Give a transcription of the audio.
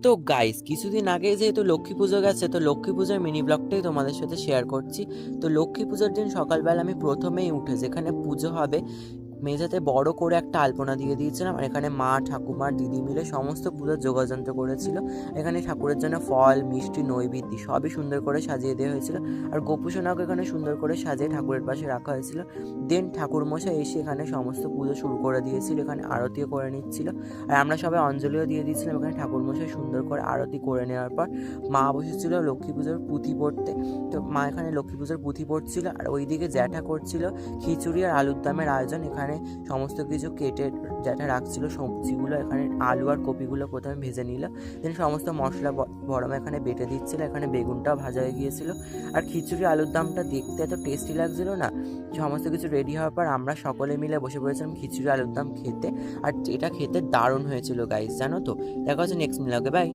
তো গাইস কিছুদিন আগে যেহেতু লক্ষ্মী পুজো গেছে, তো লক্ষ্মী পুজোর মিনি ব্লগটাই তোমাদের সাথে শেয়ার করছি। তো লক্ষ্মী পুজোর দিন সকালবেলা আমি প্রথমেই উঠে যেখানে পুজো হবে মেঝেতে বড় করে একটা আলপনা দিয়ে দিয়েছিলাম, আর এখানে মা ঠাকুমার দিদি মিলে সমস্ত পুজোর যোগাযন্ত্র করেছিল। এখানে ঠাকুরের জন্য ফল মিষ্টি নৈবেদ্য সবই সুন্দর করে সাজিয়ে দেওয়া হয়েছিল, আর গোপুসোনাকে এখানে সুন্দর করে সাজিয়ে ঠাকুরের পাশে রাখা হয়েছিল। দেন ঠাকুরমশাই এসে এখানে সমস্ত পুজো শুরু করে দিয়েছিল, এখানে আরতিও করে নিচ্ছিল, আর আমরা সবাই অঞ্জলিও দিয়ে দিয়েছিলাম। এখানে ঠাকুরমশাই সুন্দর করে আরতি করে নেওয়ার পর মা বসেছিল লক্ষ্মী পুজোর পুঁথি পড়তে। তো মা এখানে লক্ষ্মী পুজোর পুঁথি পড়ছিল, আর ওইদিকে জ্যাঠা করছিল খিচুড়ি আর আলুর দমের আয়োজন। এখানে সমস্ত কিছু কেটে জ্যাঠা রাখছিল সবজিগুলো, এখানে আলু আর কপিগুলো প্রথমে ভেজে নিল, দেন সমস্ত মশলা বড়মা এখানে বেটে দিচ্ছিল, এখানে বেগুনটাও ভাজা হয়ে গিয়েছিল। আর খিচুড়ি আলুর দমটা দেখতে এত টেস্টি লাগছিল না। সমস্ত কিছু রেডি হওয়ার পর আমরা সকলে মিলে বসে পড়েছিলাম খিচুড়ি আলুর দম খেতে, আর এটা খেতে দারুণ হয়েছিল গাইস, জানো তো। দেখা হচ্ছে নেক্সট মিলাকে, বাই।